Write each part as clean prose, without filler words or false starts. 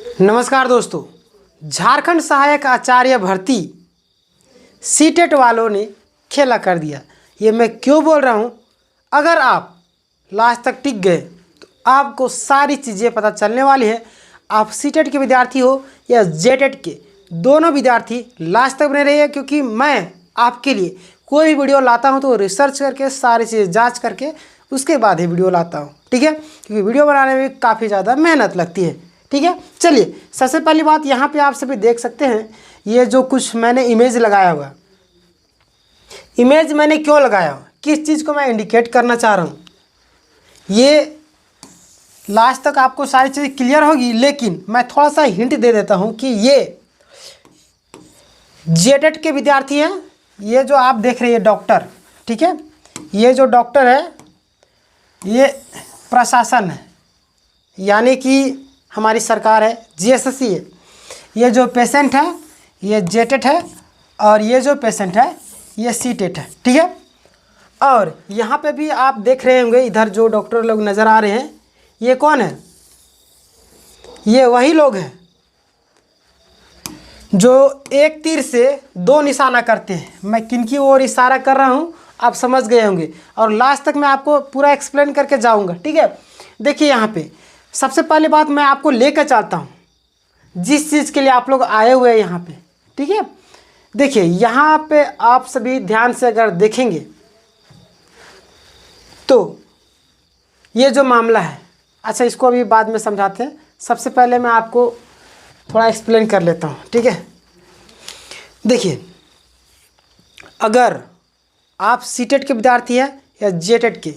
नमस्कार दोस्तों। झारखंड सहायक आचार्य भर्ती सीटेट वालों ने खेला कर दिया। ये मैं क्यों बोल रहा हूँ, अगर आप लास्ट तक टिक गए तो आपको सारी चीज़ें पता चलने वाली है। आप सीटेट के विद्यार्थी हो या जेटेट के, दोनों विद्यार्थी लास्ट तक बने रहिए, क्योंकि मैं आपके लिए कोई भी वीडियो लाता हूँ तो रिसर्च करके सारी चीज़ें जाँच करके उसके बाद ही वीडियो लाता हूँ, ठीक है। क्योंकि वीडियो बनाने में काफ़ी ज़्यादा मेहनत लगती है, ठीक है। चलिए, सबसे पहली बात, यहाँ पे आप सभी देख सकते हैं ये जो कुछ मैंने इमेज लगाया हुआ, इमेज मैंने क्यों लगाया हुआ, किस चीज़ को मैं इंडिकेट करना चाह रहा हूँ, ये लास्ट तक आपको सारी चीज़ें क्लियर होगी। लेकिन मैं थोड़ा सा हिंट दे देता हूँ कि ये जेटेट के विद्यार्थी हैं। ये जो आप देख रहे हैं डॉक्टर, ठीक है, ये जो डॉक्टर है ये प्रशासन है, यानी कि हमारी सरकार है, जीएसएससी है। ये जो पेशेंट है ये जेटेट है और ये जो पेशेंट है ये सीटेट है, ठीक है। और यहाँ पे भी आप देख रहे होंगे, इधर जो डॉक्टर लोग नज़र आ रहे हैं ये कौन है, ये वही लोग हैं जो एक तीर से दो निशाना करते हैं। मैं किनकी ओर इशारा कर रहा हूँ आप समझ गए होंगे, और लास्ट तक मैं आपको पूरा एक्सप्लेन करके जाऊँगा, ठीक है। देखिए, यहाँ पे सबसे पहली बात मैं आपको लेकर चलता हूँ जिस चीज़ के लिए आप लोग आए हुए हैं यहाँ पे, ठीक है। देखिए, यहाँ पे आप सभी ध्यान से अगर देखेंगे तो ये जो मामला है, अच्छा इसको अभी बाद में समझाते हैं, सबसे पहले मैं आपको थोड़ा एक्सप्लेन कर लेता हूँ, ठीक है। देखिए, अगर आप सीटेट के विद्यार्थी हैं या जेटेट के,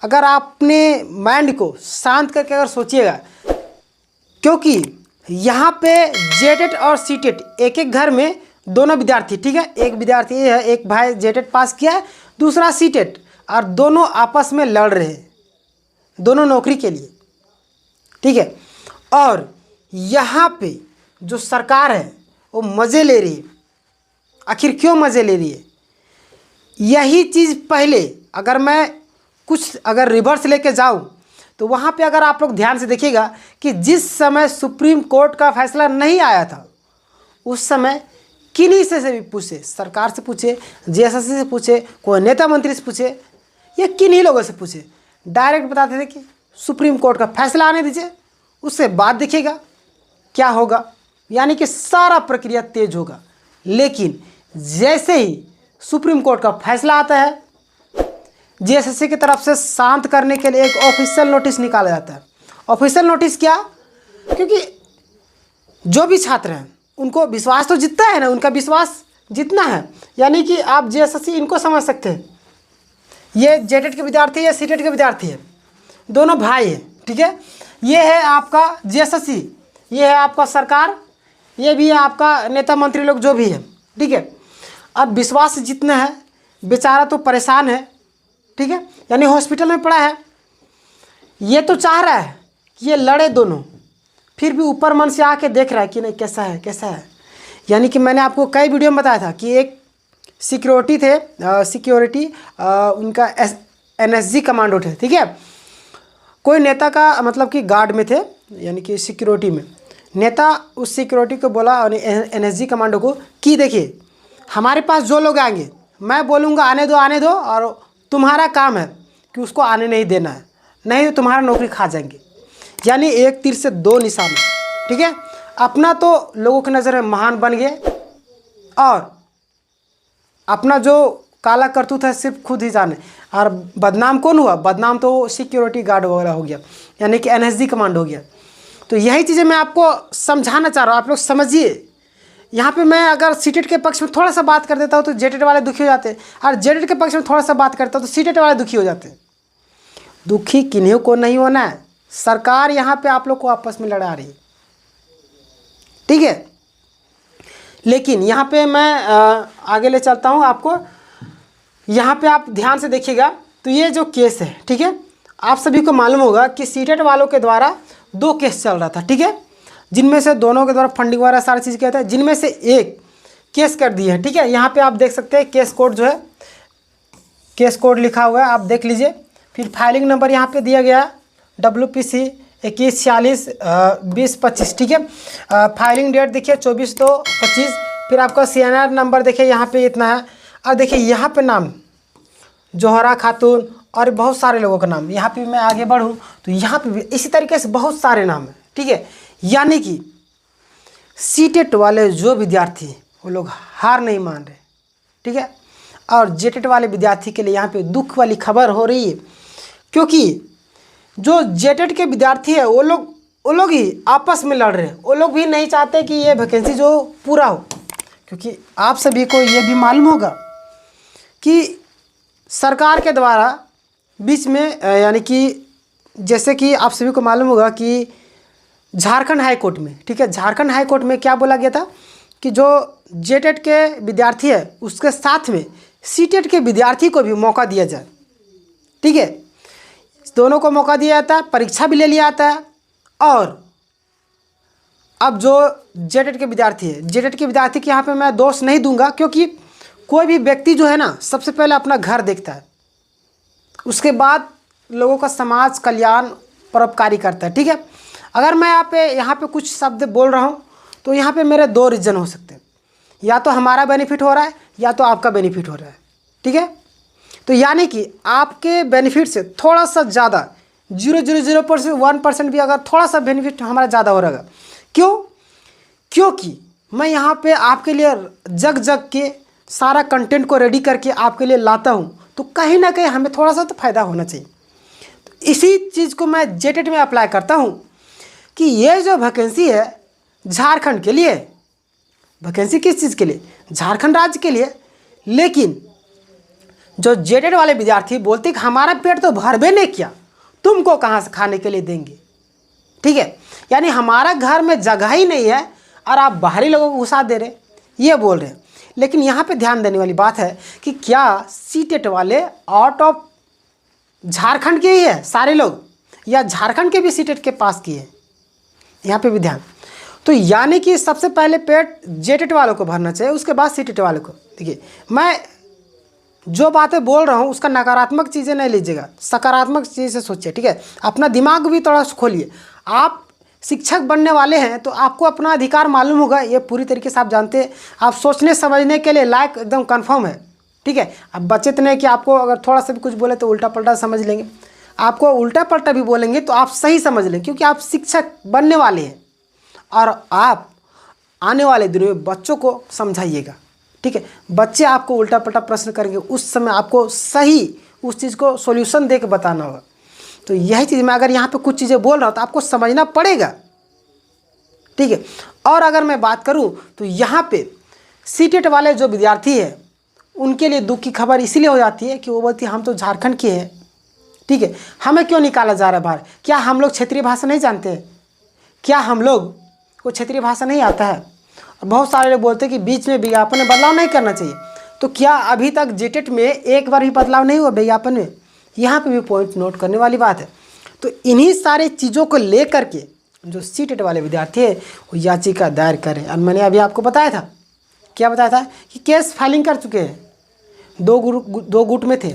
अगर आपने माइंड को शांत करके अगर सोचिएगा, क्योंकि यहाँ पे जेटेट और सीटेट एक एक घर में दोनों विद्यार्थी, ठीक है, एक विद्यार्थी ये है, एक भाई जेटेट पास किया है, दूसरा सीटेट, और दोनों आपस में लड़ रहे हैं दोनों नौकरी के लिए, ठीक है। और यहाँ पे जो सरकार है वो मज़े ले रही है। आखिर क्यों मज़े ले रही है, यही चीज़ पहले अगर मैं कुछ अगर रिवर्स लेके जाऊँ तो वहाँ पे अगर आप लोग ध्यान से देखिएगा कि जिस समय सुप्रीम कोर्ट का फैसला नहीं आया था उस समय किन्हीं से भी पूछे, सरकार से पूछे, जीएसएससी से पूछे, कोई नेता मंत्री से पूछे, या किन्हीं लोगों से पूछे, डायरेक्ट बताते थे कि सुप्रीम कोर्ट का फैसला आने दीजिए, उससे बाद देखिएगा क्या होगा, यानी कि सारा प्रक्रिया तेज होगा। लेकिन जैसे ही सुप्रीम कोर्ट का फैसला आता है, जीएसएससी की तरफ से शांत करने के लिए एक ऑफिशियल नोटिस निकाला जाता है। ऑफिशियल नोटिस क्या, क्योंकि जो भी छात्र हैं उनको विश्वास तो जितना है ना, उनका विश्वास जितना है, यानी कि आप जीएसएससी इनको समझ सकते हैं, ये जेटेट के विद्यार्थी है, सीटेट के विद्यार्थी है, दोनों भाई हैं, ठीक है। ये है आपका जीएसएससी, ये है आपका सरकार, ये भी है आपका नेता मंत्री लोग जो भी है, ठीक है। अब विश्वास जितना है, बेचारा तो परेशान है, ठीक है, यानी हॉस्पिटल में पड़ा है। ये तो चाह रहा है कि ये लड़े दोनों, फिर भी ऊपर मन से आके देख रहा है कि नहीं कैसा है कैसा है। यानी कि मैंने आपको कई वीडियो में बताया था कि एक सिक्योरिटी थे, उनका एनएसजी कमांडो थे, ठीक है, कोई नेता का मतलब कि गार्ड में थे, यानी कि सिक्योरिटी में। नेता उस सिक्योरिटी को बोला और एनएसजी कमांडो को कि देखिए, हमारे पास जो लोग आएंगे मैं बोलूँगा आने दो, और तुम्हारा काम है कि उसको आने नहीं देना है, नहीं तो तुम्हारा नौकरी खा जाएंगे। यानी एक तीर से दो निशाना, ठीक है। अपना तो लोगों की नज़र में महान बन गए, और अपना जो काला करतूत है सिर्फ खुद ही जाने, और बदनाम कौन हुआ, बदनाम तो सिक्योरिटी गार्ड वगैरह हो गया, यानी कि एनएसजी कमांडो हो गया। तो यही चीज़ें मैं आपको समझाना चाह रहा हूँ, आप लोग समझिए। यहाँ पे मैं अगर सीटेट के पक्ष में थोड़ा सा बात कर देता हूँ तो जेटेट वाले दुखी हो जाते हैं, और जेटेट के पक्ष में थोड़ा सा बात करता हूँ तो सीटेट वाले दुखी हो जाते हैं। दुखी किन्हीं को नहीं होना है, सरकार यहाँ पे आप लोग को आपस में लड़ा रही है, ठीक है। लेकिन यहाँ पे मैं आगे ले चलता हूँ आपको। यहाँ पे आप ध्यान से देखिएगा तो ये जो केस है, ठीक है, आप सभी को मालूम होगा कि सीटेट वालों के द्वारा दो केस चल रहा था, ठीक है, जिनमें से दोनों के द्वारा फंडिंग वगैरह सारी चीज़ कहता है, जिनमें से एक केस कर दिए हैं, ठीक है। यहाँ पे आप देख सकते हैं केस कोड जो है, केस कोड लिखा हुआ है, आप देख लीजिए। फिर फाइलिंग नंबर यहाँ पे दिया गया WPC 2146-2025, ठीक है। फाइलिंग डेट देखिए 24/2/25। फिर आपका CNR नंबर देखिए यहाँ पे इतना है। और देखिए यहाँ पे नाम जोहरा खातून और बहुत सारे लोगों का नाम। यहाँ पे मैं आगे बढ़ूँ तो यहाँ पे भी इसी तरीके से बहुत सारे नाम हैं, ठीक है। यानी कि सीटेट वाले जो विद्यार्थी वो लोग हार नहीं मान रहे, ठीक है। और जेटेट वाले विद्यार्थी के लिए यहाँ पे दुख वाली खबर हो रही है, क्योंकि जो जेटेट के विद्यार्थी है वो लोग ही आपस में लड़ रहे हैं। वो लोग भी नहीं चाहते कि ये वैकेंसी जो पूरा हो, क्योंकि आप सभी को ये भी मालूम होगा कि सरकार के द्वारा बीच में यानी कि जैसे कि आप सभी को मालूम होगा कि झारखंड हाई कोर्ट में, ठीक है, झारखंड हाई कोर्ट में क्या बोला गया था कि जो जेटेट के विद्यार्थी है उसके साथ में सीटेट के विद्यार्थी को भी मौका दिया जाए, ठीक है। दोनों को मौका दिया जाता है, परीक्षा भी ले लिया जाता है। और अब जो जेटेट के विद्यार्थी है, जेटेट के विद्यार्थी के यहाँ पे मैं दोष नहीं दूंगा, क्योंकि कोई भी व्यक्ति जो है ना सबसे पहले अपना घर देखता है, उसके बाद लोगों का समाज कल्याण परोपकारी करता है, ठीक है। अगर मैं यहाँ पे कुछ शब्द बोल रहा हूँ तो यहाँ पे मेरे दो रीज़न हो सकते हैं, या तो हमारा बेनिफिट हो रहा है या तो आपका बेनिफिट हो रहा है, ठीक है। तो यानी कि आपके बेनिफिट से थोड़ा सा ज़्यादा 0.001% भी अगर थोड़ा सा बेनिफिट हमारा ज़्यादा हो रहेगा। क्यों? क्योंकि मैं यहाँ पे आपके लिए जग के सारा कंटेंट को रेडी करके आपके लिए लाता हूँ, तो कहीं ना कहीं हमें थोड़ा सा तो फ़ायदा होना चाहिए। तो इसी चीज़ को मैं जेटेट में अप्लाई करता हूँ कि ये जो वैकेंसी है झारखंड के लिए, वैकेंसी किस चीज़ के लिए? झारखंड राज्य के लिए। लेकिन जो जेटेट वाले विद्यार्थी बोलते कि हमारा पेट तो भरबे नहीं किया, तुमको कहाँ से खाने के लिए देंगे, ठीक है। यानी हमारा घर में जगह ही नहीं है और आप बाहरी लोगों को घुसा दे रहे, ये बोल रहे हैं। लेकिन यहाँ पे ध्यान देने वाली बात है कि क्या सीटेट वाले आउट ऑफ झारखंड के ही है सारे लोग, या झारखंड के भी सीटेट के पास की है? यहाँ पे भी ध्यान। तो यानी कि सबसे पहले पेट जेटेट वालों को भरना चाहिए, उसके बाद सीटेट वालों को। देखिए मैं जो बातें बोल रहा हूँ उसका नकारात्मक चीज़ें नहीं लीजिएगा, सकारात्मक चीज़ से सोचिए, ठीक है। अपना दिमाग भी थोड़ा खोलिए। आप शिक्षक बनने वाले हैं तो आपको अपना अधिकार मालूम होगा, ये पूरी तरीके से आप जानते हैं। आप सोचने समझने के लिए लायक एकदम कन्फर्म है, ठीक है। अब बच्चे तो नहीं कि आपको अगर थोड़ा सा भी कुछ बोले तो उल्टा पल्टा समझ लेंगे। आपको उल्टा पल्टा भी बोलेंगे तो आप सही समझ लें, क्योंकि आप शिक्षक बनने वाले हैं और आप आने वाले दिनों में बच्चों को समझाइएगा, ठीक है। बच्चे आपको उल्टा पल्टा प्रश्न करेंगे, उस समय आपको सही उस चीज़ को सॉल्यूशन दे के बताना होगा। तो यही चीज़ मैं अगर यहाँ पे कुछ चीज़ें बोल रहा हूँ तो आपको समझना पड़ेगा, ठीक है। और अगर मैं बात करूँ तो यहाँ पे सीटेट वाले जो विद्यार्थी हैं उनके लिए दुख की खबर इसीलिए हो जाती है कि वो बोलती है हम तो झारखंड के हैं, ठीक है, हमें क्यों निकाला जा रहा है बाहर? क्या हम लोग क्षेत्रीय भाषा नहीं जानते हैं? क्या हम लोग को क्षेत्रीय भाषा नहीं आता है? बहुत सारे लोग बोलते हैं कि बीच में विज्ञापन में बदलाव नहीं करना चाहिए। तो क्या अभी तक जेटेट में एक बार भी बदलाव नहीं हुआ विज्ञापन में? यहाँ पे भी पॉइंट नोट करने वाली बात है। तो इन्हीं सारे चीज़ों को लेकर के जो सीटेट वाले विद्यार्थी है वो याचिका दायर करें। और मैंने अभी आपको बताया था, क्या बताया था कि केस फाइलिंग कर चुके हैं, दो गुट में थे,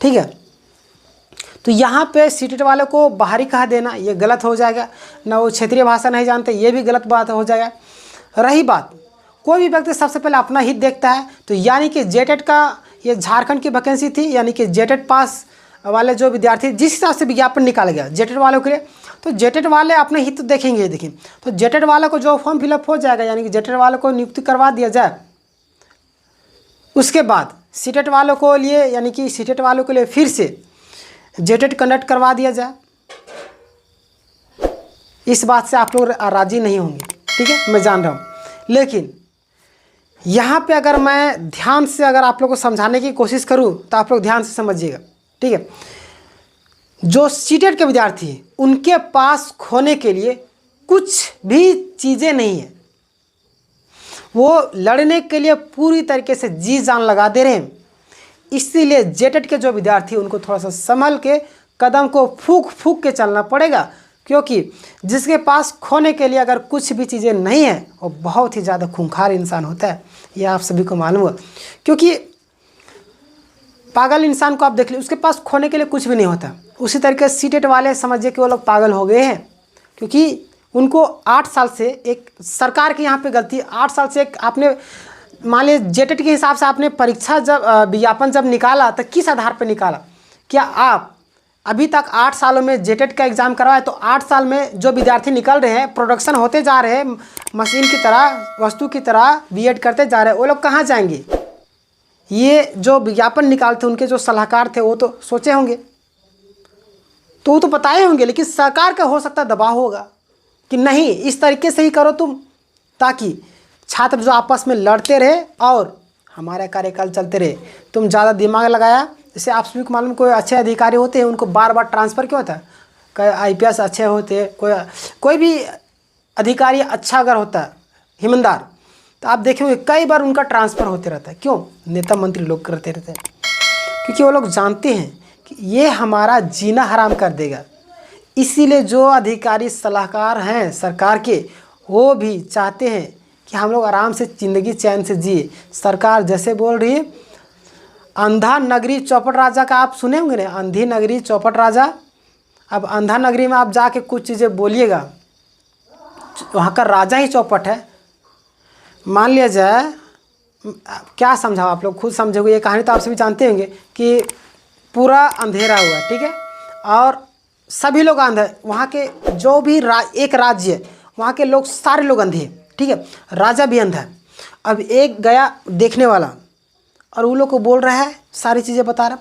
ठीक है। तो यहाँ पे सीटेट वालों को बाहरी कहा देना ये गलत हो जाएगा, ना वो क्षेत्रीय भाषा नहीं जानते ये भी गलत बात हो जाएगा। रही बात कोई भी व्यक्ति सबसे पहले अपना हित देखता है, तो यानी कि जेटेट का ये झारखंड की वैकेंसी थी, यानी कि जेटेट पास वाले जो विद्यार्थी जिस हिसाब से विज्ञापन निकाला गया जेटेट वालों के लिए, तो जेटेट वाले अपने हित देखेंगे। देखिए तो जेटेट वालों को जो फॉर्म फिलअप हो जाएगा, यानी कि जेटेट वालों को नियुक्ति करवा दिया जाए, उसके बाद सीटेट वालों को लिए यानी कि सीटेट वालों के लिए फिर से जेटेट कंडक्ट करवा दिया जाए। इस बात से आप लोग राजी नहीं होंगे, ठीक है, मैं जान रहा हूँ। लेकिन यहाँ पे अगर मैं ध्यान से अगर आप लोग को समझाने की कोशिश करूँ तो आप लोग ध्यान से समझिएगा, ठीक है। जो सीटेट के विद्यार्थी हैं उनके पास खोने के लिए कुछ भी चीज़ें नहीं है, वो लड़ने के लिए पूरी तरीके से जी जान लगा दे रहे हैं। इसीलिए जेटेट के जो विद्यार्थी उनको थोड़ा सा संभल के कदम को फूंक फूंक के चलना पड़ेगा, क्योंकि जिसके पास खोने के लिए अगर कुछ भी चीज़ें नहीं है वो बहुत ही ज़्यादा खूंखार इंसान होता है, ये आप सभी को मालूम है। क्योंकि पागल इंसान को आप देख लीजिए, उसके पास खोने के लिए कुछ भी नहीं होता। उसी तरीके से सीटेट वाले समझिए कि वो लोग पागल हो गए हैं, क्योंकि उनको 8 साल से एक सरकार की यहाँ पे गलती, 8 साल से एक आपने मान लीजिए जेटेट के हिसाब से आपने परीक्षा जब विज्ञापन जब निकाला तो किस आधार पर निकाला? क्या आप अभी तक 8 सालों में जेटेट का एग्ज़ाम करवाए तो 8 साल में जो विद्यार्थी निकल रहे हैं, प्रोडक्शन होते जा रहे हैं, मशीन की तरह, वस्तु की तरह बीएड करते जा रहे हैं, वो लोग कहाँ जाएंगे? ये जो विज्ञापन निकालते उनके जो सलाहकार थे वो तो सोचे होंगे, तो वो तो बताए होंगे, लेकिन सरकार का हो सकता दबाव होगा कि नहीं इस तरीके से ही करो तुम, ताकि छात्र जो आपस में लड़ते रहे और हमारा कार्यकाल चलते रहे। तुम ज़्यादा दिमाग लगाया, जैसे आप सभी को मालूम कोई अच्छे अधिकारी होते हैं उनको बार बार ट्रांसफ़र क्यों होता है? कोई आईपीएस अच्छे होते हैं, कोई भी अधिकारी अच्छा अगर होता है ईमानदार, तो आप देखेंगे कई बार उनका ट्रांसफ़र होते रहता है। क्यों? नेता मंत्री लोग करते रहते हैं, क्योंकि वो लोग जानते हैं कि ये हमारा जीना हराम कर देगा। इसीलिए जो अधिकारी सलाहकार हैं सरकार के, वो भी चाहते हैं कि हम लोग आराम से ज़िंदगी चैन से जिए। सरकार जैसे बोल रही है, अंधा नगरी चौपट राजा का आप सुने होंगे ना, अंधी नगरी चौपट राजा। अब अंधा नगरी में आप जाके कुछ चीज़ें बोलिएगा, वहाँ का राजा ही चौपट है। मान लिया जाए, क्या समझाओ, आप लोग खुद समझोगे, ये कहानी तो आप सभी जानते होंगे कि पूरा अंधेरा हुआ, ठीक है, और सभी लोग अंधे, वहाँ के जो भी एक राज्य है वहाँ के लोग सारे लोग अंधे हैं, ठीक है, राजा भी अंधा है। अब एक गया देखने वाला और वो लोग को बोल रहा है, सारी चीज़ें बता रहा,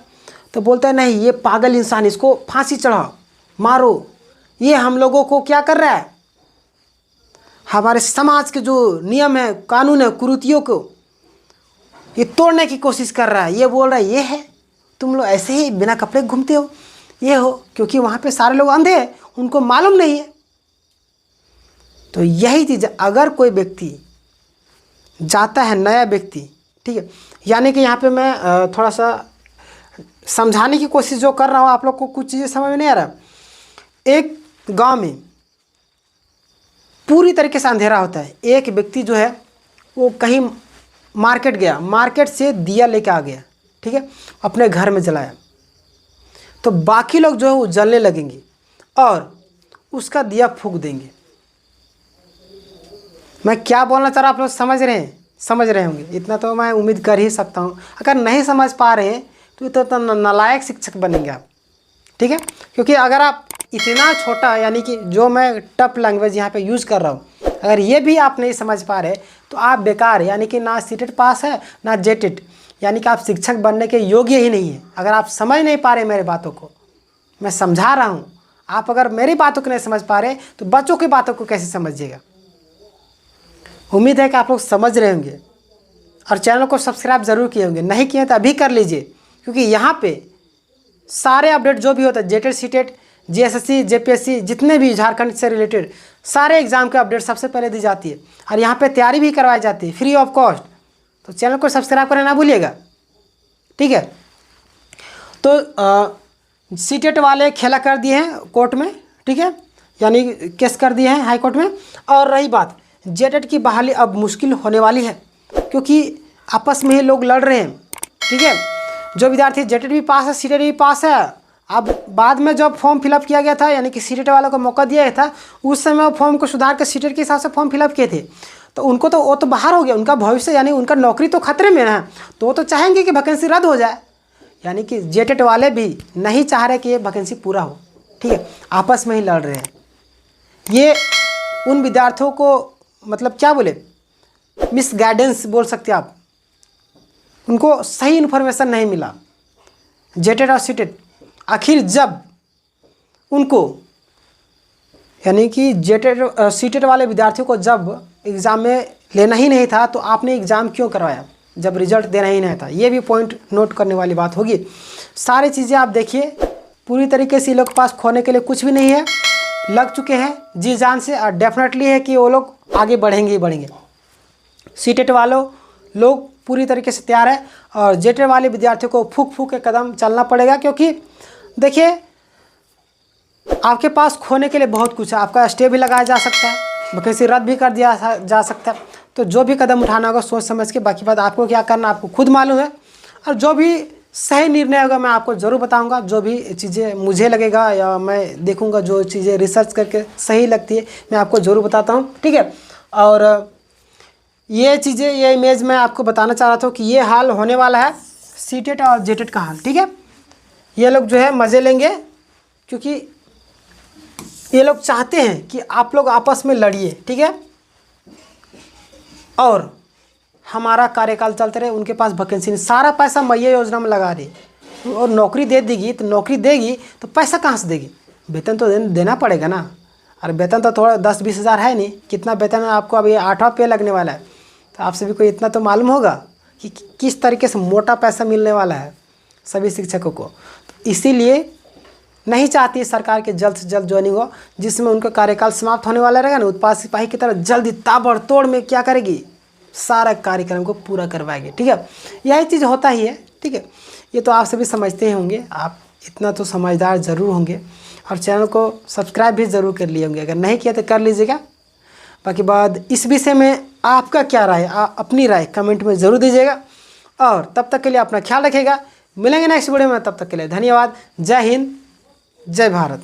तो बोलता है नहीं ये पागल इंसान, इसको फांसी चढ़ाओ, मारो, ये हम लोगों को क्या कर रहा है, हमारे समाज के जो नियम है, कानून है, कुरीतियों को ये तोड़ने की कोशिश कर रहा है। ये बोल रहा है ये है, तुम लोग ऐसे ही बिना कपड़े घूमते हो, ये हो, क्योंकि वहाँ पे सारे लोग अंधे हैं, उनको मालूम नहीं है। तो यही चीज़, अगर कोई व्यक्ति जाता है, नया व्यक्ति, ठीक है, यानी कि यहाँ पे मैं थोड़ा सा समझाने की कोशिश जो कर रहा हूँ, आप लोग को कुछ चीज़ें समझ में नहीं आ रहा। एक गांव में पूरी तरीके से अंधेरा होता है, एक व्यक्ति जो है वो कहीं मार्केट गया, मार्केट से दिया लेके आ गया, ठीक है, अपने घर में जलाया, तो बाकी लोग जो है वो जलने लगेंगे और उसका दिया फूंक देंगे। मैं क्या बोलना चाह रहा हूँ आप लोग समझ रहे हैं? समझ रहे होंगे, इतना तो मैं उम्मीद कर ही सकता हूँ। अगर नहीं समझ पा रहे हैं तो नालायक शिक्षक बनेंगे आप, ठीक है, क्योंकि अगर आप इतना छोटा, यानी कि जो मैं टफ लैंग्वेज यहाँ पे यूज़ कर रहा हूँ, अगर ये भी आप नहीं समझ पा रहे तो आप बेकार, यानी कि ना सीटेट पास है ना जेटेट, यानी कि आप शिक्षक बनने के योग्य ही नहीं है। अगर आप समझ नहीं पा रहे मेरे बातों को, मैं समझा रहा हूँ, आप अगर मेरी बातों को नहीं समझ पा रहे तो बच्चों की बातों को कैसे समझिएगा। उम्मीद है कि आप लोग समझ रहे होंगे और चैनल को सब्सक्राइब ज़रूर किए होंगे, नहीं किए तो अभी कर लीजिए, क्योंकि यहाँ पे सारे अपडेट जो भी होता है, जेटेट, सीटेट, जीएसएससी, जेपीएससी, जितने भी झारखंड से रिलेटेड सारे एग्ज़ाम के अपडेट सबसे पहले दी जाती है, और यहाँ पे तैयारी भी करवाई जाती है फ्री ऑफ कॉस्ट। तो चैनल को सब्सक्राइब करना ना भूलिएगा, ठीक है। तो सीटेट वाले खेला कर दिए हैं कोर्ट में, ठीक है, यानी केस कर दिए हैं हाई कोर्ट में। और रही बात, जेटेट की बहाली अब मुश्किल होने वाली है, क्योंकि आपस में ही लोग लड़ रहे हैं, ठीक है। जो विद्यार्थी जेटेट भी पास है, सीटेट भी पास है, अब बाद में जब फॉर्म फिलअप किया गया था, यानी कि सीटेट वालों को मौका दिया गया था, उस समय वो फॉर्म को सुधार कर सीटेट के हिसाब से फॉर्म फिलअप किए थे, तो उनको तो वो तो बाहर हो गया, उनका भविष्य यानी उनका नौकरी तो खतरे में है, तो वो तो चाहेंगे कि वैकेंसी रद्द हो जाए। यानी कि जेटेट वाले भी नहीं चाह रहे कि ये वैकेंसी पूरा हो, ठीक है, आपस में ही लड़ रहे हैं। ये उन विद्यार्थियों को मतलब क्या बोले, मिस गाइडेंस बोल सकते आप, उनको सही इन्फॉर्मेशन नहीं मिला। जेटेट और सीटेट आखिर जब उनको, यानी कि जेटेट सीटेट वाले विद्यार्थियों को जब एग्ज़ाम में लेना ही नहीं था, तो आपने एग्ज़ाम क्यों करवाया जब रिजल्ट देना ही नहीं था? ये भी पॉइंट नोट करने वाली बात होगी। सारी चीज़ें आप देखिए, पूरी तरीके से लोग के पास खोने के लिए कुछ भी नहीं है, लग चुके हैं जी जान से, और डेफिनेटली है कि वो लोग आगे बढ़ेंगे ही बढ़ेंगे। सीटेट वालों लोग पूरी तरीके से तैयार है, और जेटेट वाले विद्यार्थियों को फूक फूक के कदम चलना पड़ेगा, क्योंकि देखिए आपके पास खोने के लिए बहुत कुछ है। आपका स्टे भी लगाया जा सकता है, वैकेंसी रद्द भी कर दिया जा सकता है। तो जो भी कदम उठाना होगा सोच समझ के, बाकी बात आपको क्या करना आपको खुद मालूम है। और जो भी सही निर्णय होगा मैं आपको ज़रूर बताऊंगा। जो भी चीज़ें मुझे लगेगा या मैं देखूंगा जो चीज़ें रिसर्च करके सही लगती है मैं आपको ज़रूर बताता हूँ, ठीक है। और ये चीज़ें, ये इमेज मैं आपको बताना चाह रहा था कि ये हाल होने वाला है सीटेट और जेटेट का हाल, ठीक है। ये लोग जो है मज़े लेंगे क्योंकि ये लोग चाहते हैं कि आप लोग आपस में लड़िए, ठीक है, और हमारा कार्यकाल चलते रहे। उनके पास वैकेंसी नहीं, सारा पैसा मैया योजना में लगा रही और नौकरी दे देगी तो नौकरी देगी तो पैसा कहाँ से देगी? वेतन तो देना पड़ेगा ना। और वेतन तो थोड़ा 10-20 हज़ार है नहीं, कितना वेतन है आपको? अभी 8वां पे लगने वाला है, तो आप सभी को इतना तो मालूम होगा कि किस तरीके से मोटा पैसा मिलने वाला है सभी शिक्षकों को। तो इसीलिए नहीं चाहती है सरकार के जल्द से जल्द ज्वाइनिंग हो, जिसमें उनका कार्यकाल समाप्त होने वाला रहेगा ना, उत्पाद सिपाही की तरह जल्दी ताबड़तोड़ में क्या करेगी, सारा कार्यक्रम को पूरा करवाएगी, ठीक है। यही चीज़ होता ही है, ठीक है। ये तो आप सभी समझते ही होंगे, आप इतना तो समझदार ज़रूर होंगे और चैनल को सब्सक्राइब भी ज़रूर कर लिए होंगे। अगर नहीं किया तो कर लीजिएगा। बाकी बाद इस विषय में आपका क्या राय, अपनी राय कमेंट में ज़रूर दीजिएगा। और तब तक के लिए अपना ख्याल रखिएगा। मिलेंगे नेक्स्ट वीडियो में, तब तक के लिए धन्यवाद। जय हिंद, जय भारत।